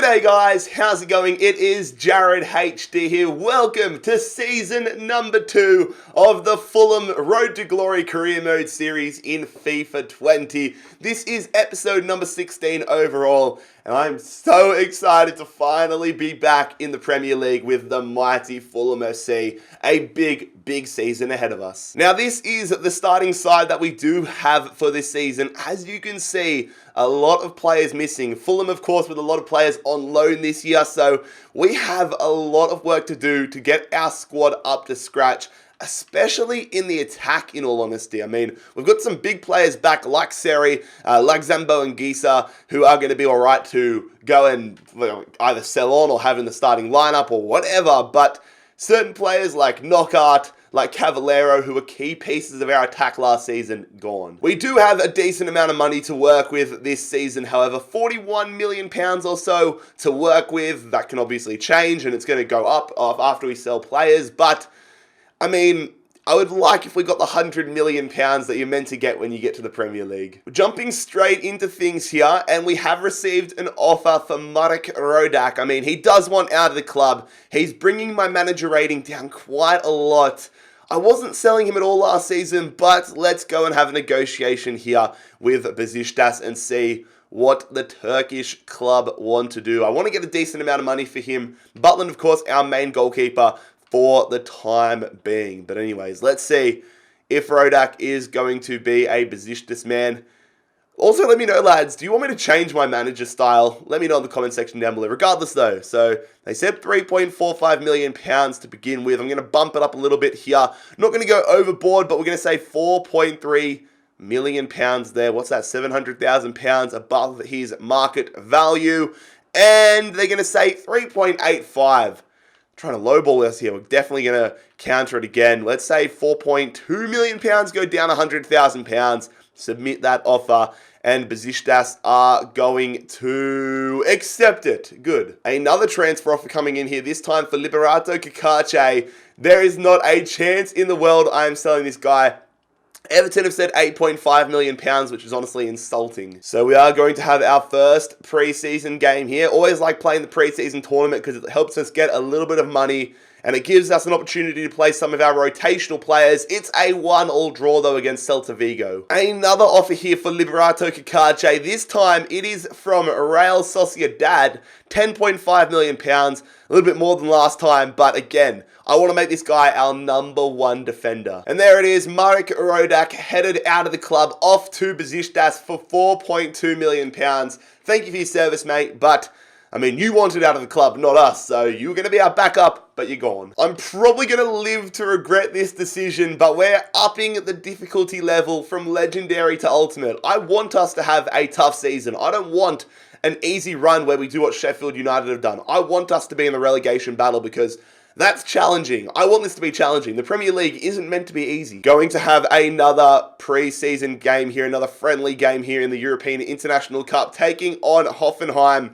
G'day guys, how's it going? It is Jared HD here. Welcome to season number 2 of the Fulham Road to Glory Career Mode series in FIFA 20. This is episode number 16 overall, and I'm so excited to finally be back in the Premier League with the mighty Fulham FC. A big season ahead of us. Now this is the starting side that we do have for this season. As you can see, a lot of players missing. Fulham, of course, with a lot of players on loan this year, so we have a lot of work to do to get our squad up to scratch, especially in the attack, in all honesty. I mean, we've got some big players back like Seri, like Zambo and Gisa, who are going to be alright to go and either sell on or have in the starting lineup or whatever, but certain players like Knockout, like Cavallero, who were key pieces of our attack last season, gone. We do have a decent amount of money to work with this season, however, £41 million or so to work with. That can obviously change, and it's going to go up after we sell players, but, I mean, I would like if we got the £100 million that you're meant to get when you get to the Premier League. Jumping straight into things here, and we have received an offer for Marek Rodak. I mean, he does want out of the club. He's bringing my manager rating down quite a lot. I wasn't selling him at all last season, but let's go and have a negotiation here with Besiktas and see what the Turkish club want to do. I want to get a decent amount of money for him. Butland, of course, our main goalkeeper for the time being. But anyways, let's see if Rodak is going to be a Besiktas man. Also, let me know, lads, do you want me to change my manager style? Let me know in the comment section down below. Regardless, though, so they said £3.45 million to begin with. I'm going to bump it up a little bit here. Not going to go overboard, but we're going to say £4.3 million there. What's that? £700,000 above his market value. And they're going to say 3.85. Trying to lowball us here. We're definitely going to counter it again. Let's say £4.2 million, go down £100,000. Submit that offer, and Besiktas are going to accept it. Good. Another transfer offer coming in here, this time for Liberato Kakache. There is not a chance in the world I am selling this guy. Everton have said £8.5 million, which is honestly insulting. So we are going to have our first preseason game here. Always like playing the preseason tournament because it helps us get a little bit of money, and it gives us an opportunity to play some of our rotational players. It's a 1-1 draw, though, against Celta Vigo. Another offer here for Liberato Kakache. This time, it is from Real Sociedad. £10.5 million. A little bit more than last time, but again, I want to make this guy our #1 defender. And there it is, Marek Rodak headed out of the club, off to Besiktas for £4.2 million. Thank you for your service, mate, but I mean, you wanted out of the club, not us, so you were going to be our backup, but you're gone. I'm probably going to live to regret this decision, but we're upping the difficulty level from Legendary to Ultimate. I want us to have a tough season. I don't want an easy run where we do what Sheffield United have done. I want us to be in the relegation battle because that's challenging. I want this to be challenging. The Premier League isn't meant to be easy. Going to have another pre-season game here, another friendly game here in the European International Cup, taking on Hoffenheim.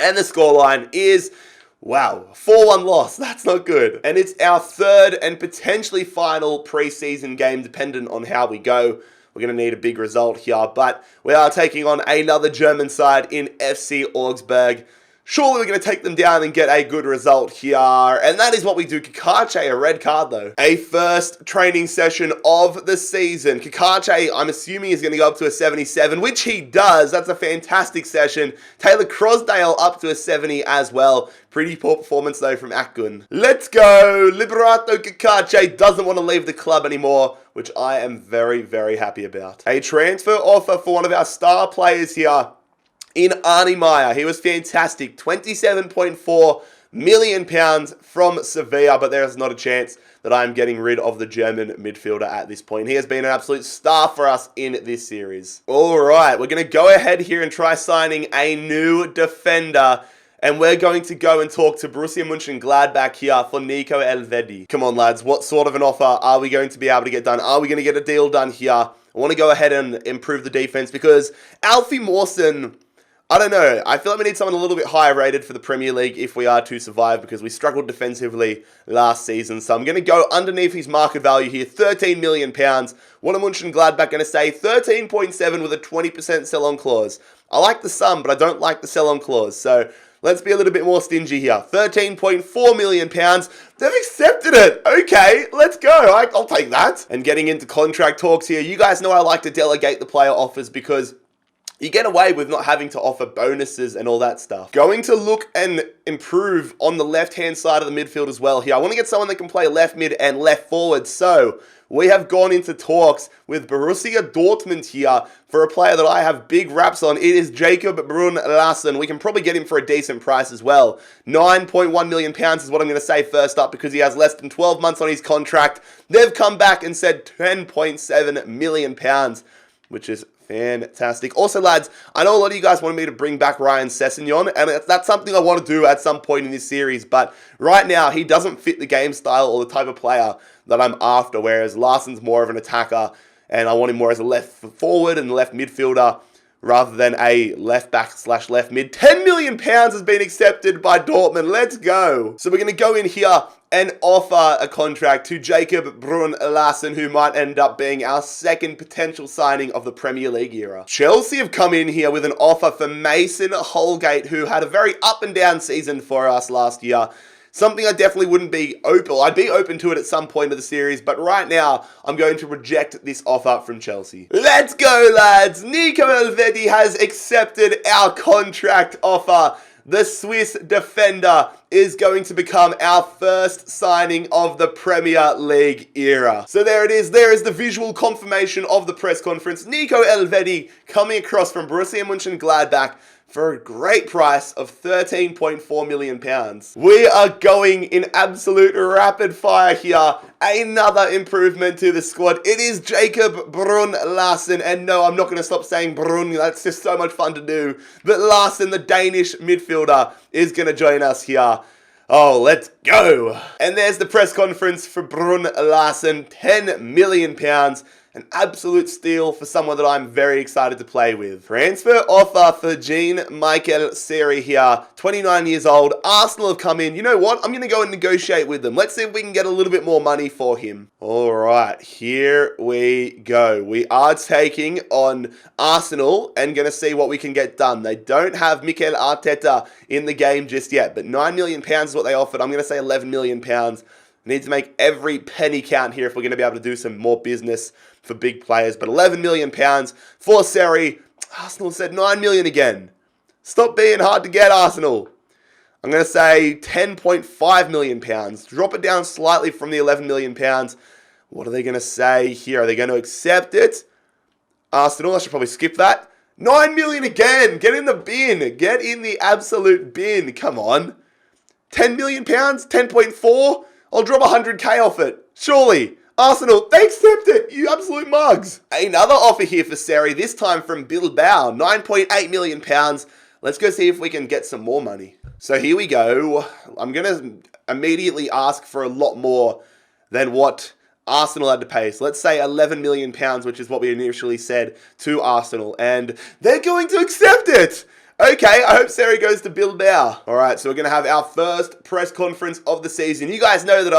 And the scoreline is, wow, 4-1 loss. That's not good. And it's our third and potentially final preseason game, dependent on how we go. We're going to need a big result here. But we are taking on another German side in FC Augsburg. Surely we're going to take them down and get a good result here. And that is what we do. Kakache, a red card though. A first training session of the season. Kakache, I'm assuming, is going to go up to a 77, which he does. That's a fantastic session. Taylor Crosdale up to a 70 as well. Pretty poor performance though from Akgun. Let's go. Liberato Kakache doesn't want to leave the club anymore, which I am very happy about. A transfer offer for one of our star players here in Arnie Meyer. He was fantastic. £27.4 million from Sevilla, but there is not a chance that I am getting rid of the German midfielder at this point. He has been an absolute star for us in this series. All right, we're going to go ahead here and try signing a new defender. And we're going to go and talk to Borussia Mönchengladbach here for Nico Elvedi. Come on, lads. What sort of an offer are we going to be able to get done? Are we going to get a deal done here? I want to go ahead and improve the defense because Alfie Mawson, I don't know. I feel like we need someone a little bit higher rated for the Premier League if we are to survive because we struggled defensively last season. So I'm going to go underneath his market value here, £13 million. What am Mönchengladbach going to say? 13.7 with a 20% sell-on clause. I like the sum, but I don't like the sell-on clause. So Let's be a little bit more stingy here. £13.4 million. They've accepted it. Okay, let's go. I'll take that. And getting into contract talks here, you guys know I like to delegate the player offers because you get away with not having to offer bonuses and all that stuff. Going to look and improve on the left-hand side of the midfield as well here. I want to get someone that can play left mid and left forward. So we have gone into talks with Borussia Dortmund here for a player that I have big raps on. It is Jacob Brun Larsen. We can probably get him for a decent price as well. £9.1 million is what I'm going to say first up because he has less than 12 months on his contract. They've come back and said £10.7 million, which is fantastic. Also, lads, I know a lot of you guys wanted me to bring back Ryan Sessegnon, and that's something I want to do at some point in this series, but right now, he doesn't fit the game style or the type of player that I'm after, whereas Larsen's more of an attacker, and I want him more as a left forward and left midfielder, rather than a left back / left mid. £10 million has been accepted by Dortmund. Let's go. So we're going to go in here and offer a contract to Jacob Brun Larsen, who might end up being our second potential signing of the Premier League era. Chelsea have come in here with an offer for Mason Holgate, who had a very up and down season for us last year. Something I definitely wouldn't be open. I'd be open to it at some point of the series, but right now, I'm going to reject this offer from Chelsea. Let's go, lads! Nico Elvedi has accepted our contract offer. The Swiss defender is going to become our first signing of the Premier League era. So there it is. There is the visual confirmation of the press conference. Nico Elvedi coming across from Borussia Mönchengladbach for a great price of £13.4 million. We are going in absolute rapid fire here. Another improvement to the squad. It is Jacob Brun Larsen. And no, I'm not going to stop saying Brun. That's just so much fun to do. But Larsen, the Danish midfielder, is going to join us here. Oh, let's go. And there's the press conference for Brun Larsen. £10 million. An absolute steal for someone that I'm very excited to play with. Transfer offer for Jean-Michel Seri here. 29 years old. Arsenal have come in. You know what? I'm going to go and negotiate with them. Let's see if we can get a little bit more money for him. All right, here we go. We are taking on Arsenal and going to see what we can get done. They don't have Mikel Arteta in the game just yet, but £9 million is what they offered. I'm going to say £11 million. We need to make every penny count here if we're going to be able to do some more business for big players. But £11 million for Seri. Arsenal said £9 million again. Stop being hard to get, Arsenal. I'm going to say £10.5 million. Drop it down slightly from the £11 million. What are they going to say here? Are they going to accept it? Arsenal, I should probably skip that. £9 million again. Get in the bin. Get in the absolute bin. Come on. £10 million? 10.4? I'll drop 100k off it. Surely. Arsenal, they accept it. You absolute mugs. Another offer here for Seri, this time from Bilbao. £9.8 million. Let's go see if we can get some more money. So here we go. I'm going to immediately ask for a lot more than what Arsenal had to pay. So let's say £11 million, which is what we initially said to Arsenal. And they're going to accept it. Okay, I hope Seri goes to Bilbao. All right, so we're going to have our first press conference of the season. You guys know that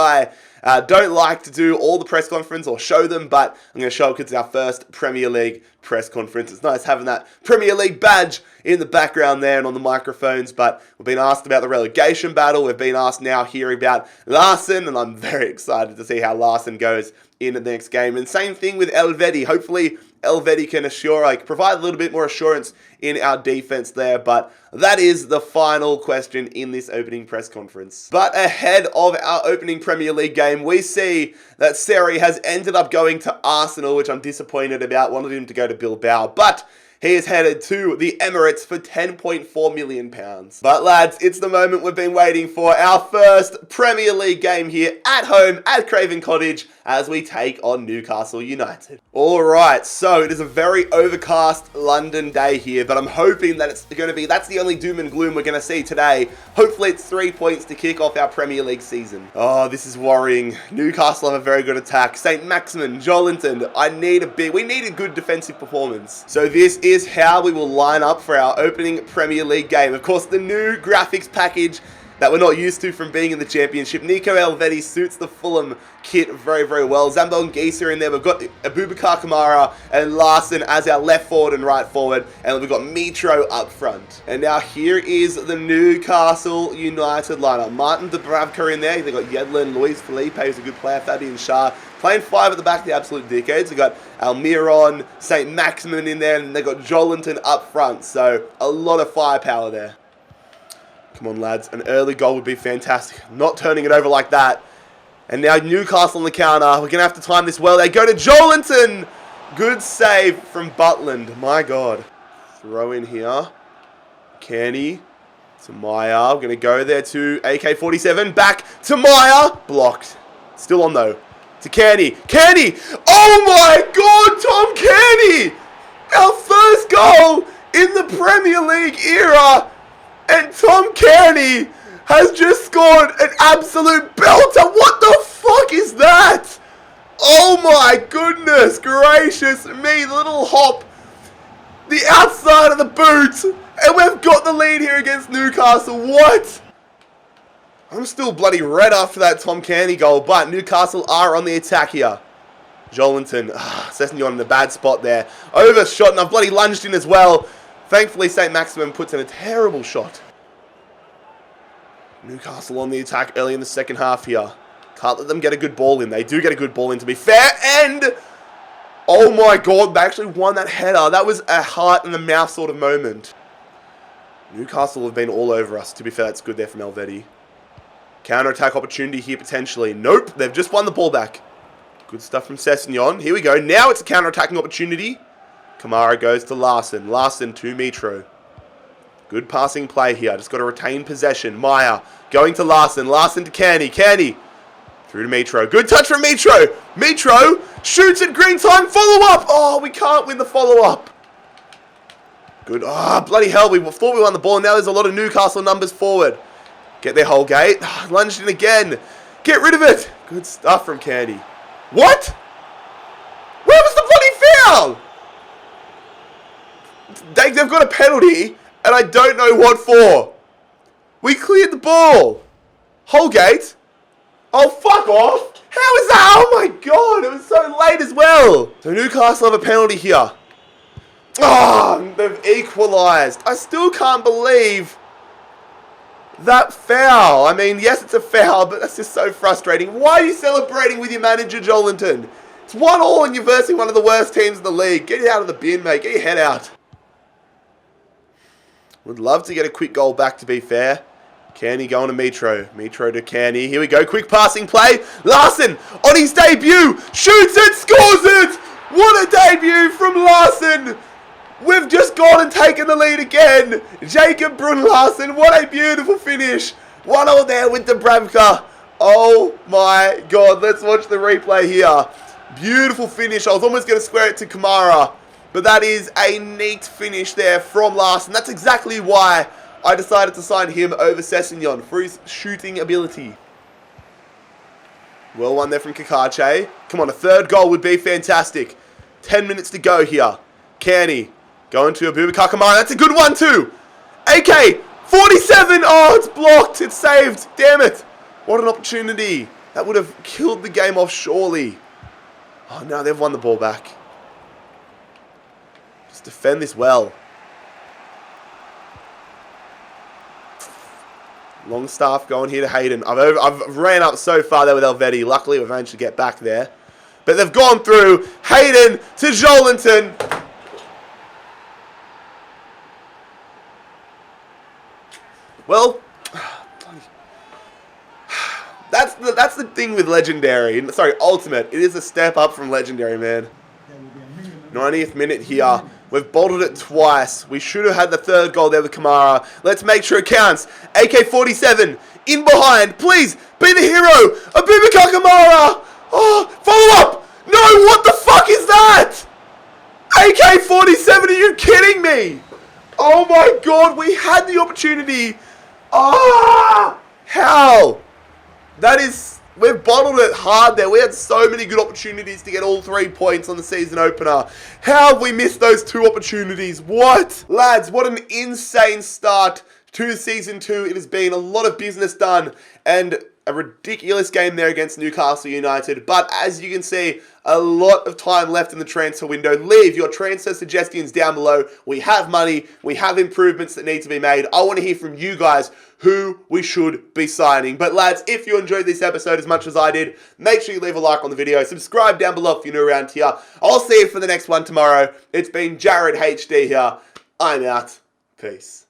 I don't like to do all the press conference or show them, but I'm going to show it because it's our first Premier League press conference. It's nice having that Premier League badge in the background there and on the microphones, but we've been asked about the relegation battle. We've been asked now here about Larsen, and I'm very excited to see how Larsen goes in the next game. And same thing with Elvedi. Hopefully, Elvedi can provide a little bit more assurance in our defense there, but that is the final question in this opening press conference. But ahead of our opening Premier League game, we see that Seri has ended up going to Arsenal, which I'm disappointed about. Wanted him to go to Bilbao, but he is headed to the Emirates for £10.4 million. But lads, it's the moment we've been waiting for. Our first Premier League game here at home at Craven Cottage as we take on Newcastle United. Alright, so it is a very overcast London day here, but I'm hoping that it's going to be, that's the only doom and gloom we're going to see today. Hopefully it's 3 points to kick off our Premier League season. Oh, this is worrying. Newcastle have a very good attack. St. Maximin, Jolinton, we need a good defensive performance. So this is how we will line up for our opening Premier League game. Of course, the new graphics package that we're not used to from being in the Championship. Nico Elvedi suits the Fulham kit very, very well. Zambo and Geisa in there. We've got Abubakar Kamara and Larson as our left forward and right forward. And we've got Mitro up front. And now here is the Newcastle United lineup. Martin Dubravka in there. They've got Yedlin, Luis Felipe, who's a good player, Fabian Schär. Playing 5 at the back, the absolute dickheads. They've got Almiron, St. Maximin in there, and they've got Jolinton up front. So a lot of firepower there. Come on, lads. An early goal would be fantastic. Not turning it over like that. And now Newcastle on the counter. We're going to have to time this well. They go to Jolinton. Good save from Butland. My God. Throw in here. Kearney to Meyer. We're going to go there to AK-47. Back to Meyer. Blocked. Still on, though. To Kearney. Kearney! Oh, my God, Tom Kearney! Our first goal in the Premier League era. And Tom Kearney has just scored an absolute belter. What the fuck is that? Oh my goodness gracious me. Little hop. The outside of the boot. And we've got the lead here against Newcastle. What? I'm still bloody red after that Tom Kearney goal. But Newcastle are on the attack here. Jolinton. Sessignon in a bad spot there. Overshot, and I've bloody lunged in as well. Thankfully, St. Maximin puts in a terrible shot. Newcastle on the attack early in the second half here. Can't let them get a good ball in. They do get a good ball in, to be fair. And, oh my God, they actually won that header. That was a heart in the mouth sort of moment. Newcastle have been all over us. To be fair, that's good there from Elvedi. Counter-attack opportunity here potentially. Nope, they've just won the ball back. Good stuff from Sessignon. Here we go. Now it's a counter-attacking opportunity. Kamara goes to Larson. Larson to Mitro. Good passing play here. Just got to retain possession. Meyer going to Larson. Larson to Kearney. Kearney through to Mitro. Good touch from Mitro. Mitro shoots at green time. Follow-up. Oh, we can't win the follow-up. Good. Ah, bloody hell. We thought we won the ball. And now there's a lot of Newcastle numbers forward. Get their Holgate. Lunged in again. Get rid of it. Good stuff from Kearney. What? Where was the bloody foul? They've got a penalty, and I don't know what for. We cleared the ball. Holgate? Oh, fuck off. How is that? Oh, my God. It was so late as well. So Newcastle have a penalty here. Oh, they've equalised. I still can't believe that foul. I mean, yes, it's a foul, but that's just so frustrating. Why are you celebrating with your manager, Jolinton? It's 1-1 and you're versing one of the worst teams in the league. Get it out of the bin, mate. Get your head out. Would love to get a quick goal back, to be fair. Kearney going to Mitro. Mitro to Kearney. Here we go. Quick passing play. Larson on his debut. Shoots it. Scores it. What a debut from Larson. We've just gone and taken the lead again. Jacob Brun-Larsen. What a beautiful finish. 1-0 there with Dubravka. Oh my God. Let's watch the replay here. Beautiful finish. I was almost going to square it to Kamara. But that is a neat finish there from Larson. That's exactly why I decided to sign him over Sessignon, for his shooting ability. Well won there from Kakache. Come on, a third goal would be fantastic. 10 minutes to go here. Kearney going to Abubakar Kamara. That's a good one too. AK-47. Oh, it's blocked. It's saved. Damn it. What an opportunity. That would have killed the game off surely. Oh, now they've won the ball back. Just defend this well. Longstaff going here to Hayden. I've ran up so far there with Elvedi. Luckily, we've managed to get back there. But they've gone through. Hayden to Jolinton. Well, that's the thing with Legendary. Sorry, Ultimate. It is a step up from Legendary, man. 90th minute here. We've bottled it twice. We should have had the third goal there with Kamara. Let's make sure it counts. AK-47 in behind. Please be the hero. Abubakar Kamara. Oh, follow up. No, what the fuck is that? AK-47, are you kidding me? Oh my God, we had the opportunity. Ah, how? That is... We've bottled it hard there. We had so many good opportunities to get all 3 points on the season opener. How have we missed those 2 opportunities? What? Lads, what an insane start to Season 2. It has been a lot of business done and a ridiculous game there against Newcastle United. But as you can see, a lot of time left in the transfer window. Leave your transfer suggestions down below. We have money. We have improvements that need to be made. I want to hear from you guys who we should be signing. But lads, if you enjoyed this episode as much as I did, make sure you leave a like on the video. Subscribe down below if you're new around here. I'll see you for the next one tomorrow. It's been Jared HD here. I'm out. Peace.